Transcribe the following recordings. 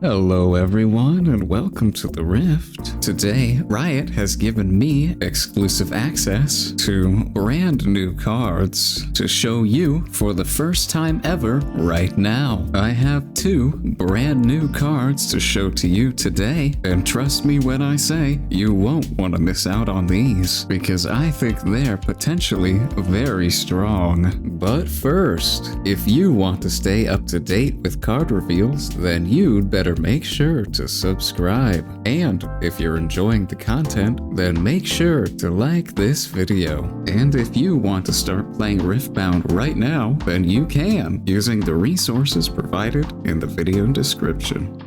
Hello everyone and welcome to the Rift. Today, Riot has given me exclusive access to brand new cards to show you for the first time ever right now. I have two brand new cards to show to you today, and trust me when I say you won't want to miss out on these because I think they're potentially very strong. But first, if you want to stay up to date with card reveals, then you'd better make sure to subscribe. And if you're enjoying the content, then make sure to like this video. And if you want to start playing Riftbound right now, then you can, using the resources provided in the video description.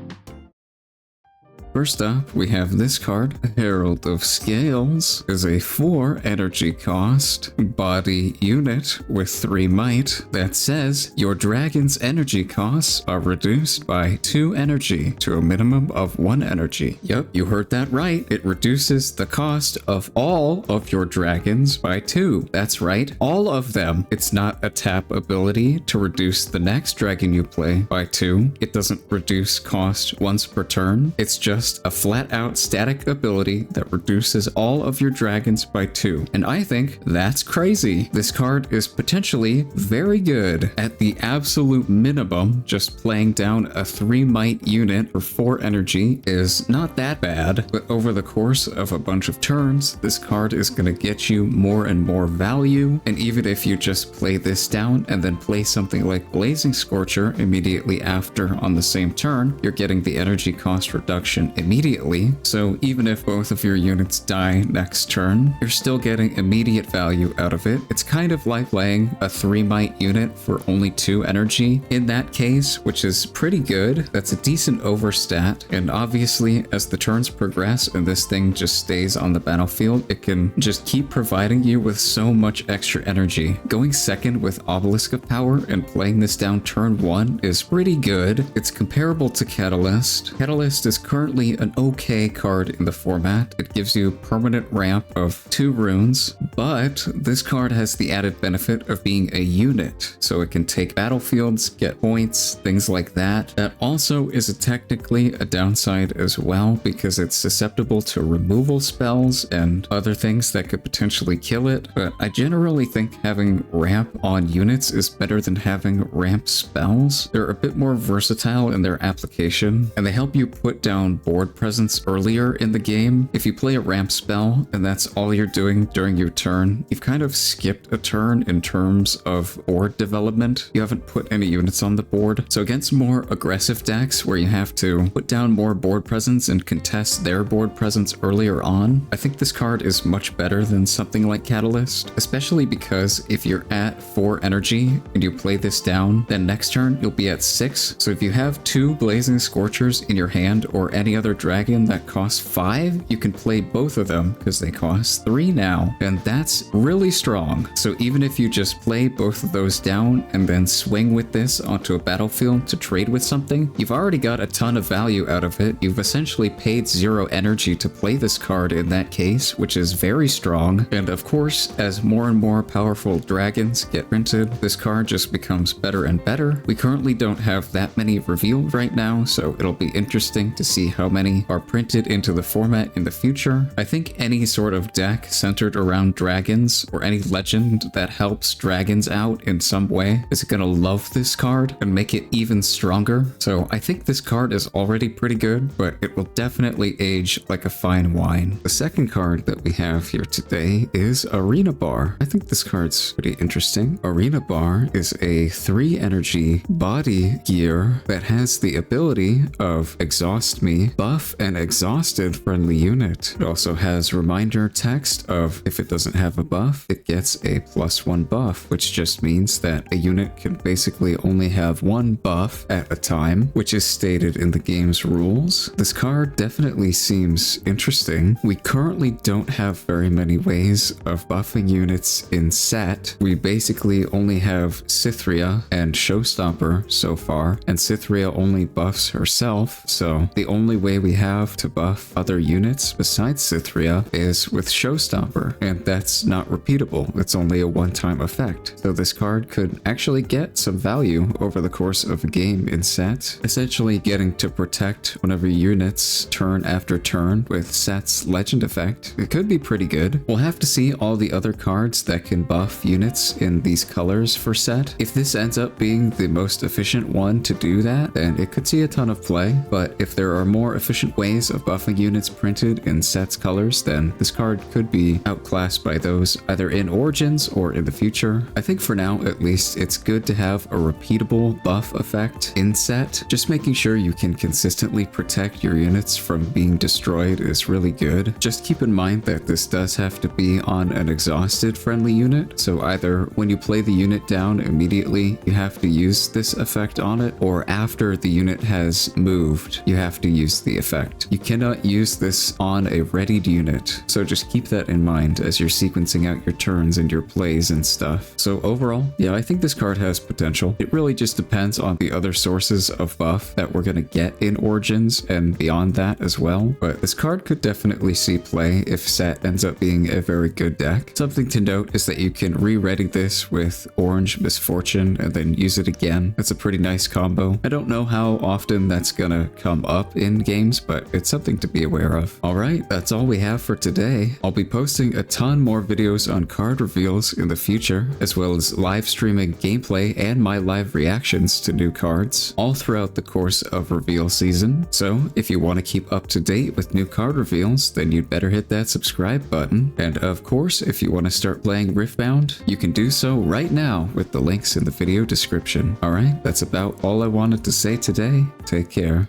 First up, we have this card. Herald of Scales is a 4 energy cost body unit with 3 might that says your dragon's energy costs are reduced by 2 energy to a minimum of 1 energy. Yep, you heard that right. It reduces the cost of all of your dragons by 2. That's right, all of them. It's not a tap ability to reduce the next dragon you play by 2. It doesn't reduce cost once per turn. It's just a flat-out static ability that reduces all of your dragons by 2. And I think that's crazy. This card is potentially very good. At the absolute minimum, just playing down a 3 might unit for 4 energy is not that bad, but over the course of a bunch of turns, this card is going to get you more and more value. And even if you just play this down and then play something like Blazing Scorcher immediately after on the same turn, you're getting the energy cost reduction immediately. So even if both of your units die next turn, you're still getting immediate value out of it. It's kind of like playing a 3 might unit for only 2 energy in that case, which is pretty good. That's a decent overstat. And obviously, as the turns progress and this thing just stays on the battlefield, it can just keep providing you with so much extra energy. Going second with Obelisk of Power and playing this down turn 1 is pretty good. It's comparable to Catalyst. Catalyst is currently an okay card in the format. It gives you permanent ramp of 2 runes, but this card has the added benefit of being a unit, so it can take battlefields, get points, things like that. That also is technically a downside as well, because it's susceptible to removal spells and other things that could potentially kill it, but I generally think having ramp on units is better than having ramp spells. They're a bit more versatile in their application, and they help you put down board presence earlier in the game. If you play a ramp spell and that's all you're doing during your turn, you've kind of skipped a turn in terms of board development. You haven't put any units on the board. So against more aggressive decks where you have to put down more board presence and contest their board presence earlier on, I think this card is much better than something like Catalyst, especially because if you're at 4 energy and you play this down, then next turn you'll be at 6. So if you have 2 Blazing Scorchers in your hand or any other dragon that costs 5, you can play both of them because they cost 3 now, and that's really strong. So even if you just play both of those down and then swing with this onto a battlefield to trade with something, you've already got a ton of value out of it. You've essentially paid 0 energy to play this card in that case, which is very strong. And of course, as more and more powerful dragons get printed, this card just becomes better and better. We currently don't have that many revealed right now, so it'll be interesting to see how many are printed into the format in the future. I think any sort of deck centered around dragons or any legend that helps dragons out in some way is gonna love this card and make it even stronger. So I think this card is already pretty good, but it will definitely age like a fine wine. The second card that we have here today is Arena Bar. I think this card's pretty interesting. Arena Bar is a 3 energy body gear that has the ability of Exhaust Me, buff an exhausted friendly unit. It also has reminder text of if it doesn't have a buff, it gets a +1 buff, which just means that a unit can basically only have 1 buff at a time, which is stated in the game's rules. This card definitely seems interesting. We currently don't have very many ways of buffing units in set. We basically only have Cythria and Showstopper so far, and Cythria only buffs herself, so the only way we have to buff other units besides Cythria is with Showstopper, and that's not repeatable. It's only a one-time effect. So this card could actually get some value over the course of a game in set, essentially getting to protect whenever units turn after turn with set's legend effect. It could be pretty good. We'll have to see all the other cards that can buff units in these colors for set. If this ends up being the most efficient one to do that, then it could see a ton of play, but if there are more efficient ways of buffing units printed in set's colors, then this card could be outclassed by those either in Origins or in the future. I think for now, at least, it's good to have a repeatable buff effect in set. Just making sure you can consistently protect your units from being destroyed is really good. Just keep in mind that this does have to be on an exhausted friendly unit, so either when you play the unit down immediately, you have to use this effect on it, or after the unit has moved, you have to use the effect. You cannot use this on a readied unit, so just keep that in mind as you're sequencing out your turns and your plays and stuff. So overall, yeah, I think this card has potential. It really just depends on the other sources of buff that we're gonna get in Origins and beyond that as well, but this card could definitely see play if set ends up being a very good deck. Something to note is that you can re-ready this with Orange Misfortune and then use it again. That's a pretty nice combo. I don't know how often that's gonna come up in games, but it's something to be aware of. Alright, that's all we have for today. I'll be posting a ton more videos on card reveals in the future, as well as live streaming gameplay and my live reactions to new cards, all throughout the course of reveal season. So if you want to keep up to date with new card reveals, then you'd better hit that subscribe button. And of course, if you want to start playing Riftbound, you can do so right now with the links in the video description. Alright, that's about all I wanted to say today. Take care.